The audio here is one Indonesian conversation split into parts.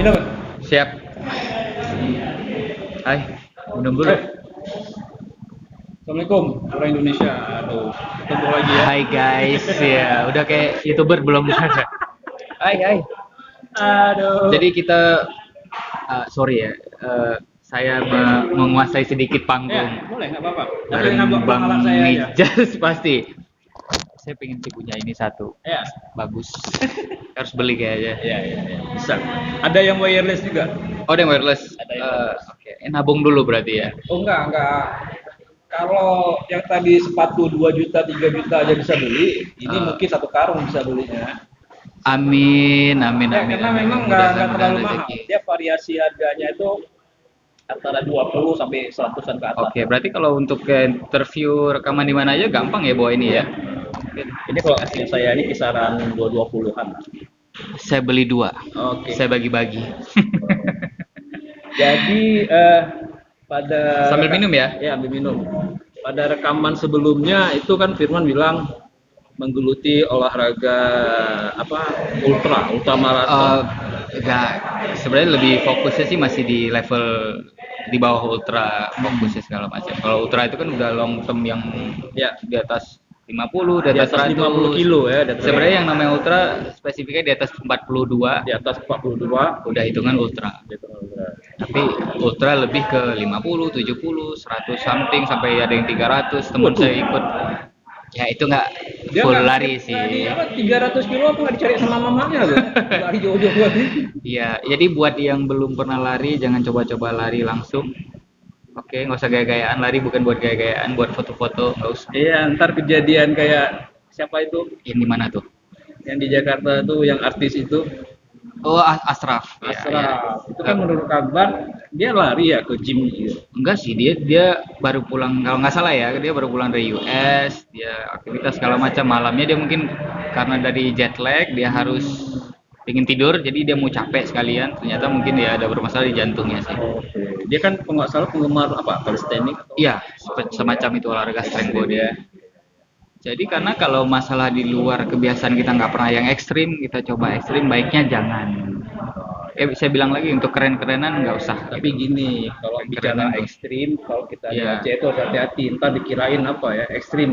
Minum. Siap. Hai, minum dulu. Assalamualaikum orang Indonesia. Aduh, ketemu lagi ya. Hai guys, ya udah kayak YouTuber belum? Hai. Aduh. Jadi kita, sorry ya, saya menguasai sedikit Ya, panggung boleh nggak apa-apa. Tapi bareng nabrak Bang alat saya aja. Mijas pasti. Saya pengen sih punya ini satu, Ya, bagus. Harus beli kayaknya. ya. Bisa. Ada yang wireless juga. Oh, ada yang wireless. Ada yang wireless. Oke, nabung dulu berarti ya. Oh enggak. Kalau yang tadi sepatu 2 juta, 3 juta aja bisa beli, ini mungkin 1 karung bisa belinya. Amin. Ya, karena memang nggak terlalu mahal. Rezeki. Dia variasi harganya itu antara 20 sampai 100-an ke atas. Oke, berarti kalau untuk interview rekaman di mana aja gampang ya bawa ini ya. Ini kalau yang saya ini kisaran 220-an. Saya beli 2. Oke. Saya bagi-bagi. Jadi pada Sambil minum ya? Ya, ambil minum. Pada rekaman sebelumnya itu kan Firman bilang menggeluti olahraga ultra maraton. Enggak, sebenarnya lebih fokusnya sih masih di level di bawah ultra, fokusnya segala macam. Kalau ultra itu kan udah long term yang Ya, di atas 50, di di atas atas 100. 50 kilo ya. Sebenarnya yang namanya ultra spesifiknya di atas 42, di atas 42 udah hitungan ultra. gitu. Ultra. Tapi ultra lebih ke 50, 70, 100 something sampai ada yang 300. Teman saya ikut. Ya itu nggak Dia full nggak lari sih. Di 300 kilo apa nggak dicari sama mamanya loh. Lari jauh-jauh lagi. Iya, jadi buat yang belum pernah lari jangan coba-coba lari langsung. Oke, nggak usah gaya-gayaan, lari bukan buat gaya-gayaan, buat foto-foto nggak usah. Iya, ntar kejadian kayak siapa itu Yang di mana tuh? yang di Jakarta tuh yang artis itu Oh, Asraf. Ya, Asraf. ya. Itu kan menurut kabar dia lari ya ke gym gitu. Enggak sih, dia baru pulang, kalau nggak salah ya, dia baru pulang dari US, dia aktivitas segala macam. Malamnya dia mungkin karena dari jet lag dia harus pingin tidur, jadi dia mau capek sekalian. Ternyata mungkin dia ada bermasalah di jantungnya sih. Oke. Dia kan kalau nggak salah penggemar calisthenics atau Iya, semacam itu olahraga strength body ya. Jadi karena kalau masalah di luar kebiasaan kita nggak pernah yang ekstrim, kita coba ekstrim, baiknya jangan. Saya bilang lagi untuk keren-kerenan nggak usah. tapi gini, kalau bicara Keren-kerenan. ekstrim, kalau kita di Iya. Aceh itu harus hati-hati, ntar dikirain apa ya, ekstrim,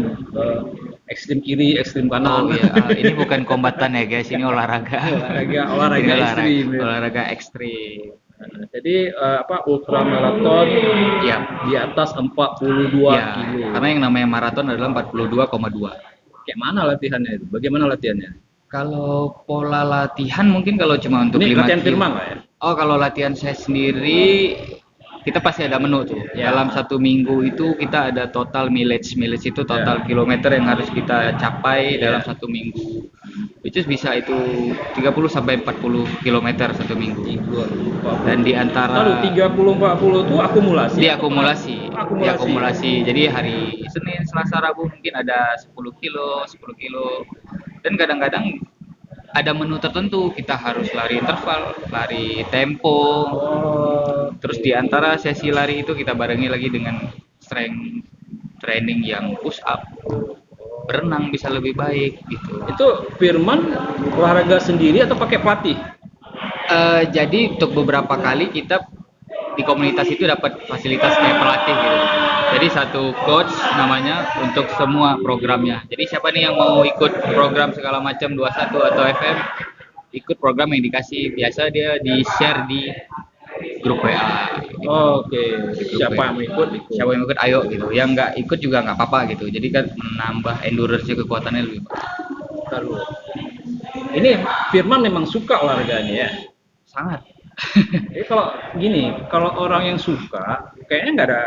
ekstrim kiri, ekstrim kanan. Oh iya, ini bukan kombatan ya guys, ini olahraga. olahraga Ini ekstrim. Ya. olahraga ekstrim. Jadi ultra maraton Ya, di atas 42 ya. kilo. Karena yang namanya maraton adalah 42,2. Kayak mana latihannya itu? Bagaimana latihannya? Kalau pola latihan mungkin kalau cuma untuk Ini 5 latihan kilo. Firman lah ya. Oh, kalau latihan saya sendiri kita pasti ada menu tuh. Ya. Dalam 1 minggu itu kita ada total mileage. Mileage itu total kilometer yang harus kita capai dalam 1 minggu. Which is bisa itu 30 sampai 40 kilometer 1 minggu. Dan di antara 30-40 itu akumulasi. Diakumulasi. Jadi hari Senin, Selasa, Rabu mungkin ada 10 kilo. Dan kadang-kadang ada menu tertentu, kita harus lari interval, lari tempo. Terus di antara sesi lari itu kita barengi lagi dengan strength training yang push up. Berenang bisa lebih baik gitu. Itu Firman olahraga sendiri atau pakai pelatih? Jadi untuk beberapa kali kita di komunitas itu dapat fasilitas kayak pelatih gitu. Jadi satu coach namanya untuk semua programnya. Jadi siapa nih yang mau ikut program segala macam 21 atau FM, ikut program yang dikasih. Biasa dia di-share di grup WA. Gitu. Oke. Siapa yang mau ikut? Siapa yang ikut ayo gitu. Yang nggak ikut juga nggak apa-apa gitu. Jadi kan menambah endurance kekuatannya lebih baik. Ini Firman memang suka olahraganya ya. Sangat. Jadi kalau orang yang suka, kayaknya nggak ada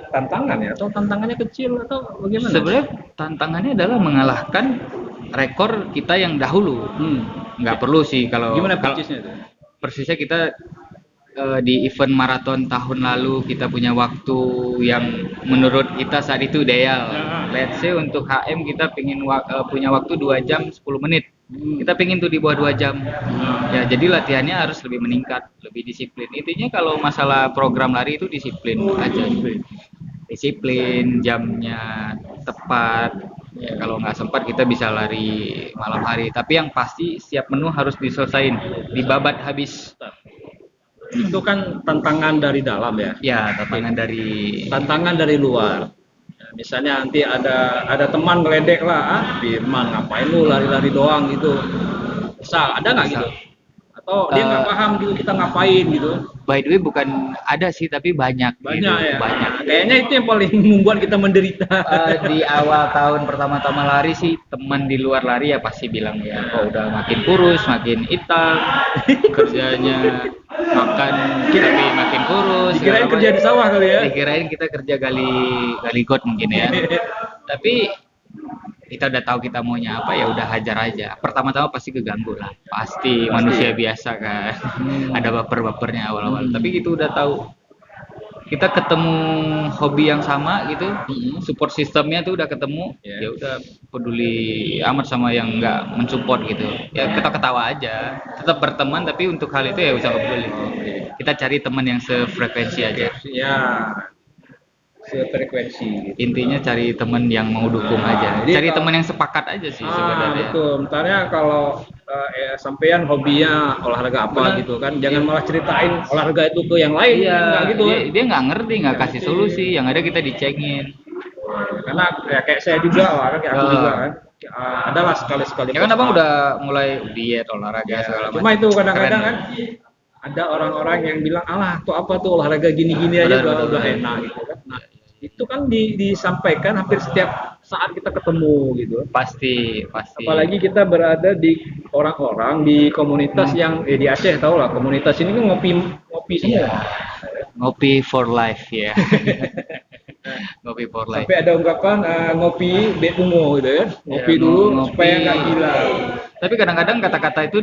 tantangan ya, atau tantangannya kecil atau bagaimana? Sebenarnya tantangannya adalah mengalahkan rekor kita yang dahulu. Nggak perlu sih kalau. Gimana persisnya itu? Persisnya kita di event maraton tahun lalu kita punya waktu yang menurut kita saat itu ideal. Let's say untuk HM kita pengen punya waktu 2 jam 10 menit. Kita pengen tuh di bawah 2 jam. Ya, jadi latihannya harus lebih meningkat, lebih disiplin. Intinya kalau masalah program lari itu disiplin aja. Disiplin, jamnya tepat. Ya, kalau nggak sempat kita bisa lari malam hari. Tapi yang pasti siap menu harus diselesain, dibabat habis. Itu kan tantangan dari dalam ya. Ya, tantangan dari Luar. Ya, misalnya nanti ada teman ngeledek lah, Firman ngapain lu lari-lari doang gitu. Ada nggak Bisa. gitu? Atau dia nggak paham gitu kita ngapain gitu? By the way, bukan ada sih, tapi banyak Banyak gitu. ya. Banyak. Kayaknya itu yang paling membuat kita menderita. Di awal tahun pertama-tama lari sih, teman di luar lari ya pasti bilang ya, kok udah makin kurus, makin hitam, kerjanya makan tapi makin kurus. Dikirain segala kerja di sawah kali ya. Dikirain kita kerja gali got mungkin ya. Tapi kita udah tahu kita maunya apa, ya udah hajar aja. Pertama-tama pasti keganggu lah, pasti manusia biasa kan. Ada baper-bapernya awal-awal, tapi gitu udah tahu kita ketemu hobi yang sama gitu, support sistemnya tuh udah ketemu, ya udah peduli amat sama yang nggak mensupport gitu. Ya kita ketawa aja, tetap berteman, tapi untuk hal itu ya usah peduli. Kita cari teman yang sefrekuensi aja. Ya, sefrekuensi gitu. Intinya cari teman yang mau dukung aja, Jadi cari kalau- teman yang sepakat aja sih sebenarnya. Betul. Bentarnya kalau sampean hobinya olahraga apa Benar. gitu kan, jangan malah ceritain olahraga itu ke yang lain. Iya, Nggak gitu kan. dia nggak ngerti, nggak kasih solusi, yang ada kita dicengin. Karena ya kayak saya juga lah kan, kayak aku juga kan. Adalah sekali-sekali. Ya kan abang udah mulai diet, olahraga segala macam. Cuma itu kadang-kadang Keren. kan ada orang-orang yang bilang, alah tuh apa tuh olahraga gini-gini aja Benar, udah benar. enak gitu kan. Nah, itu kan disampaikan hampir setiap saat kita ketemu gitu. Pasti. Apalagi kita berada di orang-orang di komunitas yang di Aceh, tau lah komunitas ini kan ngopi semua. Ngopi for life ya. Ngopi for life. Sampai ada ungkapan ngopi betungo gitu ya. Ngopi Ya, dulu ngopi. supaya nggak gila. Tapi kadang-kadang kata-kata itu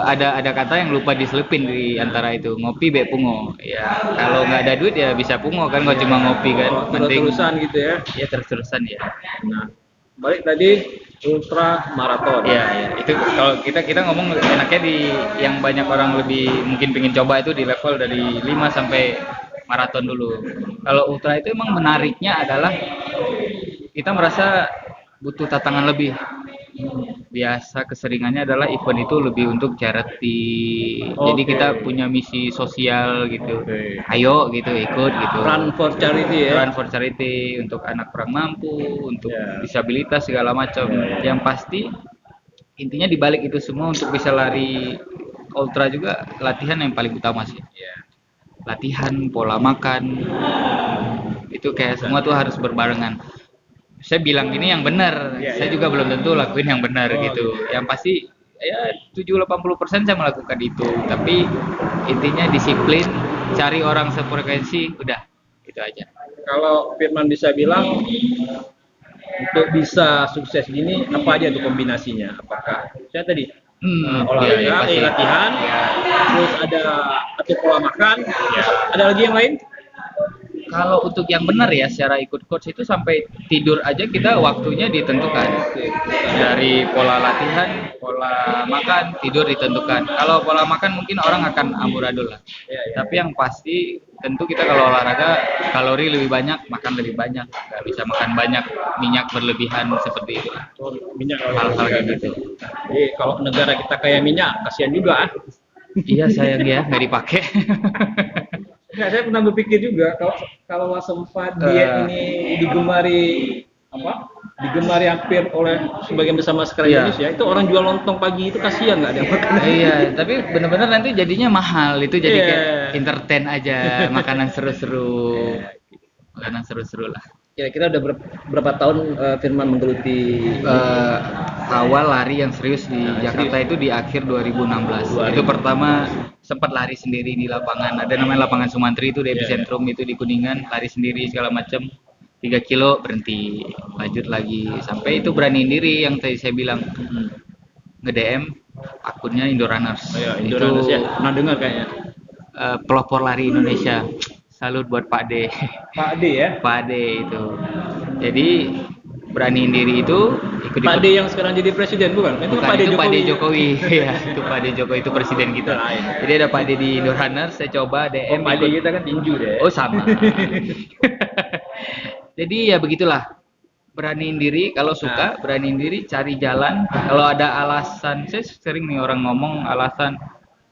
ada kata yang lupa diselipin di antara itu, ngopi be pungo. Ya kalau nggak ada duit ya bisa pungo kan, nggak cuma ngopi kan. Terus-terusan gitu ya. Ya terus-terusan ya. Nah, balik tadi ultra maraton. Ya, itu kalau kita ngomong enaknya di yang banyak orang lebih mungkin pengen coba itu di level dari 5 sampai maraton dulu. Kalau ultra itu emang menariknya adalah kita merasa butuh tantangan lebih. Biasa keseringannya adalah event itu lebih untuk charity. Jadi kita punya misi sosial gitu. Ayo gitu ikut gitu. Run for charity ya. Run for charity untuk anak kurang mampu, untuk disabilitas segala macam. Yang pasti intinya dibalik itu semua untuk bisa lari ultra juga latihan yang paling utama sih. Latihan, pola makan, itu kayak semua tuh harus berbarengan. Saya bilang ini yang benar, saya juga belum tentu lakuin yang benar gitu. Yang pasti ya 70-80% saya melakukan itu, tapi intinya disiplin, cari orang sefrekuensi, udah itu aja. Kalau Firman bisa bilang untuk bisa sukses gini apa aja tuh kombinasinya? Apakah saya tadi olahraga, pasti. latihan, terus ada atur pola makan, ada lagi yang lain? Kalau untuk yang benar ya secara ikut coach itu sampai tidur aja kita waktunya ditentukan. Dari pola latihan, pola makan, tidur ditentukan. Kalau pola makan mungkin orang akan amburadul lah. Tapi yang pasti tentu kita kalau olahraga kalori lebih banyak, makan lebih banyak. Nggak bisa makan banyak minyak berlebihan seperti itu. Minyak Hal-hal kayak gitu. Jadi kalau negara kita kayak minyak, kasihan juga. Iya sayang ya nggak dipakai. Nggak, saya pernah berpikir juga kalau sempat diet ini digemari hampir oleh sebagian besar masyarakat Indonesia, itu orang jual lontong pagi itu kasihan nggak ada makanan. Iya, tapi benar-benar nanti jadinya mahal, itu jadi kayak entertain aja, makanan seru-seru, lah. Kira-kira udah berapa tahun Firman menggeluti awal lari yang serius di Jakarta itu di akhir 2016. Itu pertama sempat lari sendiri di lapangan, ada namanya lapangan Sumantri itu di epicentrum itu di Kuningan, lari sendiri segala macam. 3 kilo berhenti, lanjut lagi sampai itu beraniin diri yang tadi saya bilang, nge-DM akunnya Indorunners. Indorunners ya, pernah dengar kayaknya. Pelopor lari Indonesia. Salut buat Pak D. Pak D ya? Pak D itu. Jadi beraniin diri itu ikut Pak D yang sekarang jadi presiden bukan? Bukan, itu Pak D Jokowi. Ya, itu Pak D Jokowi itu presiden kita. Jadi ada Pak D di Indorunners, saya coba DM. Pak D kita kan tinju deh. Oh sama. Jadi ya begitulah. Beraniin diri kalau suka, beraniin diri, cari jalan. Kalau ada alasan, saya sering nih orang ngomong alasan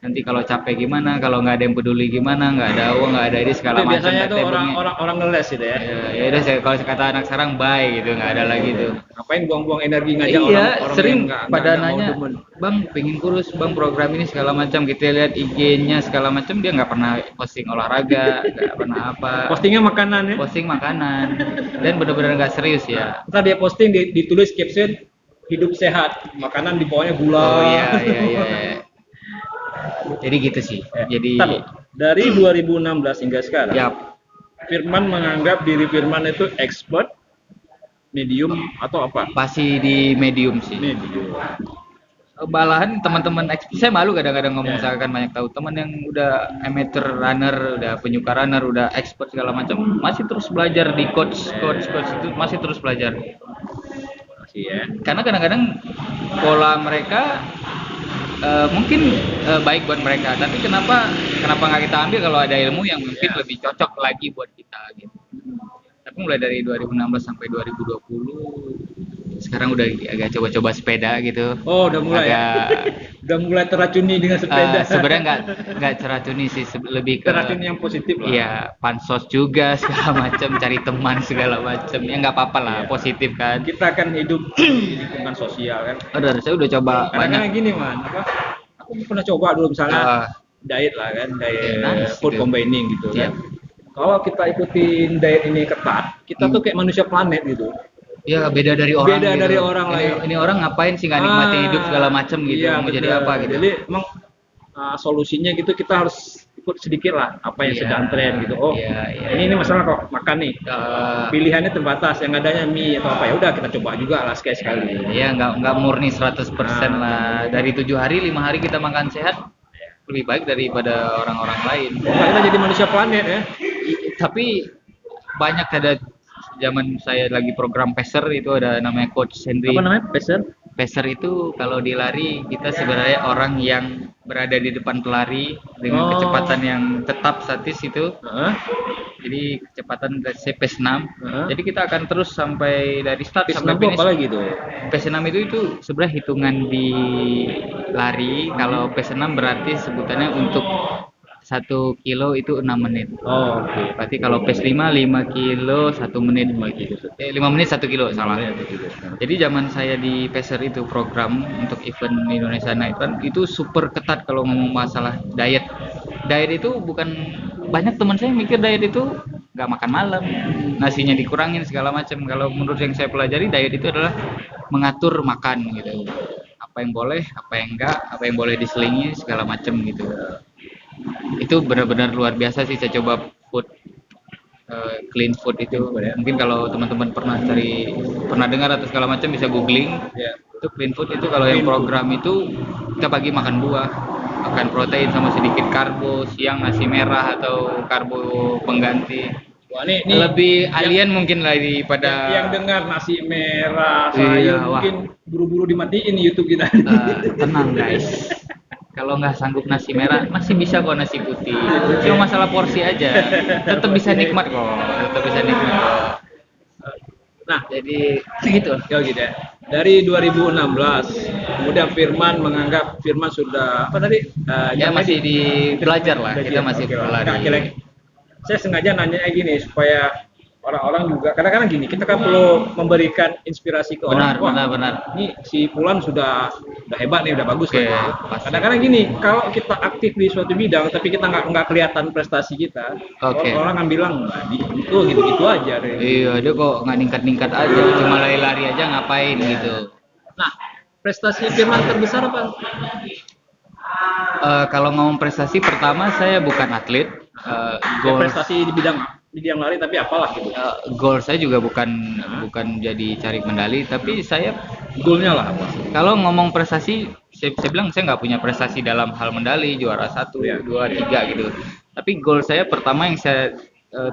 nanti kalau capek gimana, kalau nggak ada yang peduli gimana, nggak ada uang, nggak ada ini segala Tapi macam. biasanya tuh timetable-nya. orang ngeles gitu ya. Ya udah kalau kata anak sekarang bye gitu, nggak ada lagi tuh. Ngapain buang-buang energi ngajak Iya, orang sering yang nggak pada mau nanya, demen. bang pengen kurus, bang program ini segala macam. Kita lihat IG-nya segala macam, dia nggak pernah posting olahraga, nggak pernah apa. Postingnya makanan ya. Posting makanan, dan benar-benar nggak serius ya. Ntar dia posting ditulis caption hidup sehat, makanan di bawahnya gula. Oh iya. Jadi gitu sih. Jadi dari 2016 hingga sekarang, ya Firman menganggap diri Firman itu expert, medium atau apa? pasti di medium sih. Medium. Malahan teman-teman saya malu kadang-kadang ngomong misalkan banyak tahu teman yang udah amateur runner, udah penyuka runner, udah expert segala macam masih terus belajar di coach itu masih terus belajar. Masih ya. Karena kadang-kadang pola mereka mungkin baik buat mereka, tapi kenapa nggak kita ambil kalau ada ilmu yang mungkin lebih cocok lagi buat kita gitu. Tapi mulai dari 2016 sampai 2020 sekarang udah agak coba-coba sepeda gitu. Oh, udah mulai udah mulai teracuni dengan sepeda. Sebenarnya nggak teracuni sih, lebih ke teracuni yang positif lah. Iya, pansos juga segala macam, cari teman segala macam. Ya nggak apa-apa lah, positif kan. Kita akan hidup di lingkungan sosial kan. Saya udah coba Karena banyak. gini man, aku pernah coba dulu misalnya diet lah kan, diet food combining gitu kan. Kalau kita ikutin diet ini ketat, kita tuh kayak manusia planet gitu. Ya beda dari orang. Beda gitu. dari orang lain. Ini orang ngapain sih nggak nikmati hidup segala macam gitu? Iya, Mau jadi apa gitu? Jadi emang solusinya gitu kita harus ikut sedikit lah apa yang sedang tren gitu. Oh, ini masalah kok makan nih. Pilihannya terbatas, yang adanya mie atau apa ya udah kita coba juga lah sekali-sekali. Iya, nggak murni 100% lah. Dari 7 hari 5 hari kita makan sehat lebih baik daripada orang-orang lain. Kita jadi manusia planet ya. Tapi banyak ada zaman saya lagi program Pacer itu ada namanya Coach Henry. Apa namanya? Pacer? Pacer itu kalau di lari kita sebenarnya orang yang berada di depan pelari dengan kecepatan yang tetap statis itu. Jadi kecepatan pace 6. Jadi kita akan terus sampai dari start sampai finish. Apa lagi tuh? Pace 6 itu sebenarnya hitungan di lari. Kalau pace 6 berarti sebutannya untuk 1 kilo itu 6 menit. Oh, oke. Berarti kalau pace 5 kilo 1 menit. 5 menit 1 kilo salah. Jadi zaman saya di Pacer itu program untuk event Indonesia Night Run itu super ketat kalau ngomong masalah diet. Diet itu bukan, banyak teman saya mikir diet itu nggak makan malam, nasinya dikurangin segala macam. Kalau menurut yang saya pelajari diet itu adalah mengatur makan gitu. Apa yang boleh, apa yang enggak, apa yang boleh diselingi segala macam gitu. Itu benar-benar luar biasa sih. Saya coba clean food itu. Mungkin kalau teman-teman pernah dengar atau segala macam bisa googling. Itu clean food itu kalau yang program itu kita pagi makan buah, makan protein sama sedikit karbo, siang nasi merah atau karbo pengganti. Wah, ini lebih alien mungkin lah daripada yang dengar nasi merah saya mungkin buru-buru dimatiin YouTube kita. Tenang guys. Kalau nggak sanggup nasi merah, masih bisa kok nasi putih. Cuma masalah porsi aja. Tetap bisa nikmat kok. Nah, jadi gitu. Ya gitu ya. Dari 2016, kemudian Firman menganggap Firman sudah apa tadi? Ya masih di belajar lah. Kita masih berlari. Saya sengaja nanya gini supaya orang-orang juga kadang-kadang gini, kita kan perlu memberikan inspirasi ke orang. Benar. Ini si Fulan sudah hebat nih, udah bagus kan. Kadang-kadang gini, kalau kita aktif di suatu bidang tapi kita nggak kelihatan prestasi kita, orang kan bilang itu gitu-gitu aja. Iya, dia kok nggak ningkat-ningkat aja, cuma lari-lari aja ngapain gitu. Nah, prestasi Firman terbesar apa? Kalau ngomong prestasi, pertama saya bukan atlet. Prestasi di bidang lari tapi apalah gitu. Goal saya juga bukan jadi cari medali, tapi saya goalnya lah apa? Kalau ngomong prestasi, saya bilang saya nggak punya prestasi dalam hal medali, juara 1, 2, 3 gitu. Tapi goal saya pertama yang saya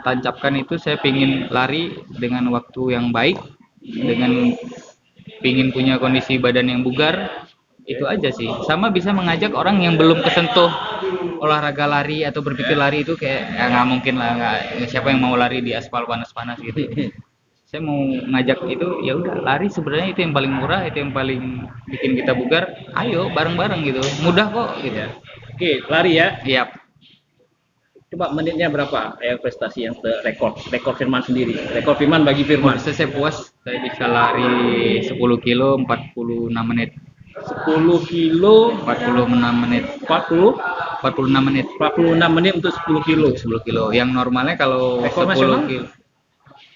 tancapkan itu saya pingin lari dengan waktu yang baik, dengan pingin punya kondisi badan yang bugar. Itu aja sih, sama bisa mengajak orang yang belum kesentuh olahraga lari atau berpikir lari itu kayak nggak mungkin lah, siapa yang mau lari di aspal panas-panas gitu. saya mau ngajak itu, ya udah lari sebenarnya itu yang paling murah, itu yang paling bikin kita bugar. Ayo bareng-bareng gitu, mudah kok gitu. Oke, lari ya. Iya. Coba menitnya berapa prestasi yang rekor Firman sendiri, rekor Firman bagi Firman. Saya puas, saya bisa lari 10 kilo 46 menit. 10 kilo 46 menit. 46 menit. 46 menit untuk 10 kilo. 10 kilo. Yang normalnya kalau rekor 10 nasional? kilo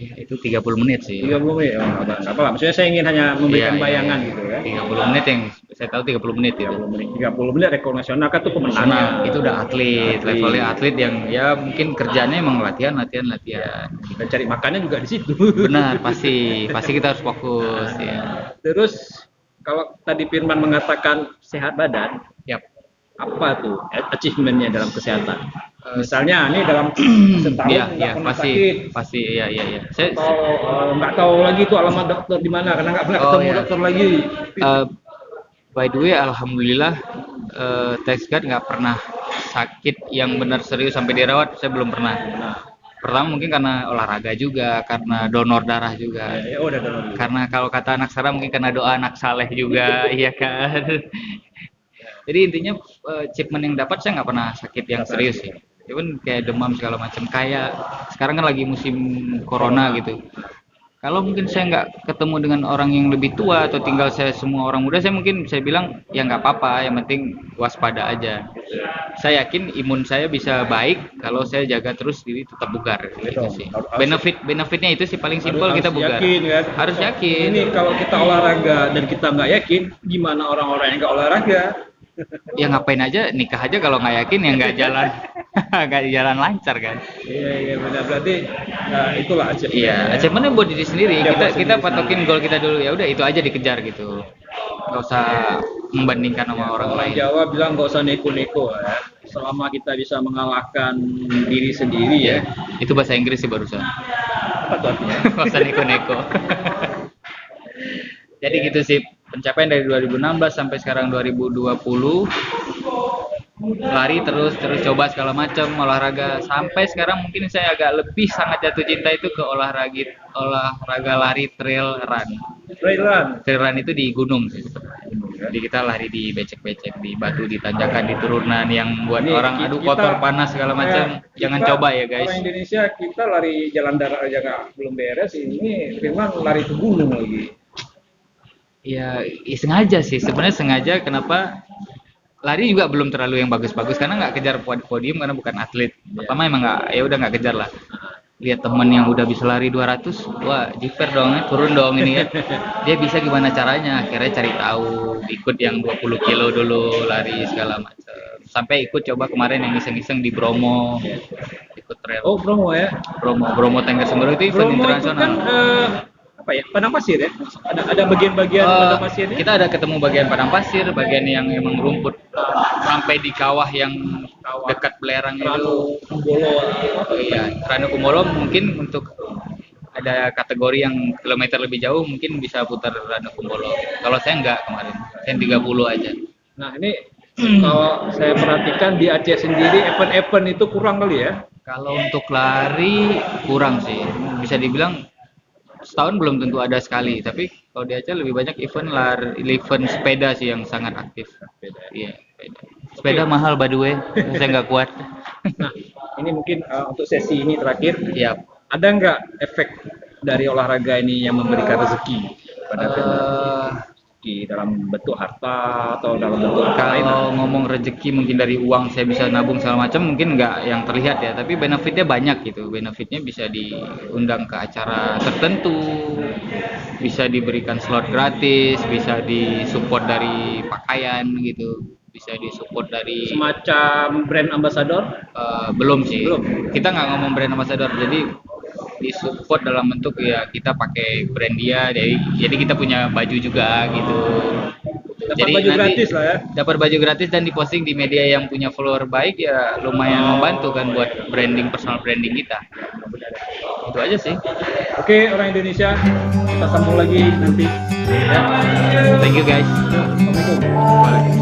ya, itu 30 menit sih. 30 menit. Oh, enggak apa-apa. Maksudnya saya ingin hanya memberikan Iya, bayangan iya. gitu ya. 30 menit yang saya tahu 30 menit itu. 30 menit rekor nasional kan tuh pemenangnya. Itu udah atlet, levelnya atlet yang ya mungkin kerjanya emang latihan. Dan cari makannya juga di situ. Benar, pasti kita harus fokus ya. Terus kalau tadi Firman mengatakan sehat badan, Yap. apa tuh achievementnya dalam kesehatan? Misalnya ini dalam setahun nggak pernah sakit, pasti iya. Saya atau nggak tahu lagi tuh alamat dokter di mana karena nggak pernah ketemu dokter lagi. By the way, alhamdulillah thanks God nggak pernah sakit yang benar serius sampai dirawat, saya belum pernah. Pertama mungkin karena olahraga juga, karena donor darah juga. Udah donor. Karena kalau kata anak Sarah mungkin karena doa anak saleh juga, iya kan. Jadi intinya achievement yang dapat saya nggak pernah sakit yang serius ya. Even kayak demam segala macam. Kayak sekarang kan lagi musim corona gitu. Kalau mungkin saya nggak ketemu dengan orang yang lebih tua atau tinggal saya semua orang muda, saya mungkin bisa bilang ya nggak apa-apa, yang penting waspada aja. Saya yakin imun saya bisa baik kalau saya jaga terus diri tetap bugar. Gitu sih. Benefitnya itu sih paling simpel, kita bugar. Yakin, kan? Harus yakin. Ini kalau kita olahraga dan kita nggak yakin, gimana orang-orang yang nggak olahraga? Ya ngapain aja, nikah aja kalau nggak yakin ya nggak jalan. Nggak jalan lancar kan. Iya benar, berarti itulah achievement. Iya, achievementnya buat diri sendiri. Ya, Kita patokin goal kita dulu, ya udah itu aja dikejar gitu. Nggak usah membandingkan sama orang lain. Jawa bilang nggak usah neko-neko ya. Selama kita bisa mengalahkan diri sendiri ya. Itu bahasa Inggris sih barusan. Apa tuh artinya? Nggak usah neko-neko. Jadi gitu sih, pencapaian dari 2016 sampai sekarang 2020. Lari terus coba segala macam olahraga, sampai sekarang mungkin saya agak lebih sangat jatuh cinta itu ke olahraga lari trail run itu di gunung sih. Jadi kita lari di becek-becek, di batu, di tanjakan, di turunan yang buat orang kotor panas segala macam. Jangan coba ya guys. Orang Indonesia kita lari jalan darat aja belum beres, ini memang lari ke gunung lagi. Ya sengaja sih, sebenarnya sengaja. Kenapa? Lari juga belum terlalu yang bagus-bagus karena nggak kejar podium karena bukan atlet. Pertama emang nggak kejar lah. Lihat temen yang udah bisa lari 200, wah jiper dong, turun dong ini ya. Dia bisa gimana caranya? Akhirnya cari tahu, ikut yang 20 kilo dulu lari segala macam. Sampai ikut coba kemarin yang iseng-iseng di Bromo, ikut trail. Oh Bromo ya? Bromo Tengger Semeru itu event internasional. Itu kan padang pasir ya? Ada bagian-bagian padang pasirnya? Kita ada ketemu bagian padang pasir, bagian yang emang rumput, sampai di kawah yang dekat belerang itu. Ranu Kumbolo. Iya, Ranu Kumbolo mungkin untuk ada kategori yang kilometer lebih jauh mungkin bisa putar Ranu Kumbolo. Kalau saya enggak kemarin, saya 30 aja. Nah ini kalau saya perhatikan di Aceh sendiri event-event itu kurang kali ya? Kalau untuk lari kurang sih, bisa dibilang setahun belum tentu ada sekali, tapi kalau di Aceh lebih banyak event sepeda sih yang sangat aktif. Iya, sepeda mahal by the way, saya nggak kuat. Nah, ini mungkin untuk sesi ini terakhir. Iya. Ada nggak efek dari olahraga ini yang memberikan rezeki pada di dalam bentuk harta atau dalam bentuk apa lain? Kalau ngomong rezeki mungkin dari uang saya bisa nabung segala macam mungkin nggak yang terlihat ya, tapi benefitnya banyak gitu. Benefitnya bisa diundang ke acara tertentu, bisa diberikan slot gratis, bisa disupport dari pakaian gitu, bisa disupport dari semacam brand ambassador. Belum sih, kita nggak ngomong brand ambassador, jadi disupport dalam bentuk ya kita pakai brand dia, jadi kita punya baju juga gitu. Dapat Jadi baju gratis lah ya. Dapat baju gratis dan diposting di media yang punya follower baik ya lumayan membantu kan buat personal branding kita. Itu aja sih. Oke, orang Indonesia, kita sambung lagi nanti. Ya. Thank you guys. Assalamualaikum.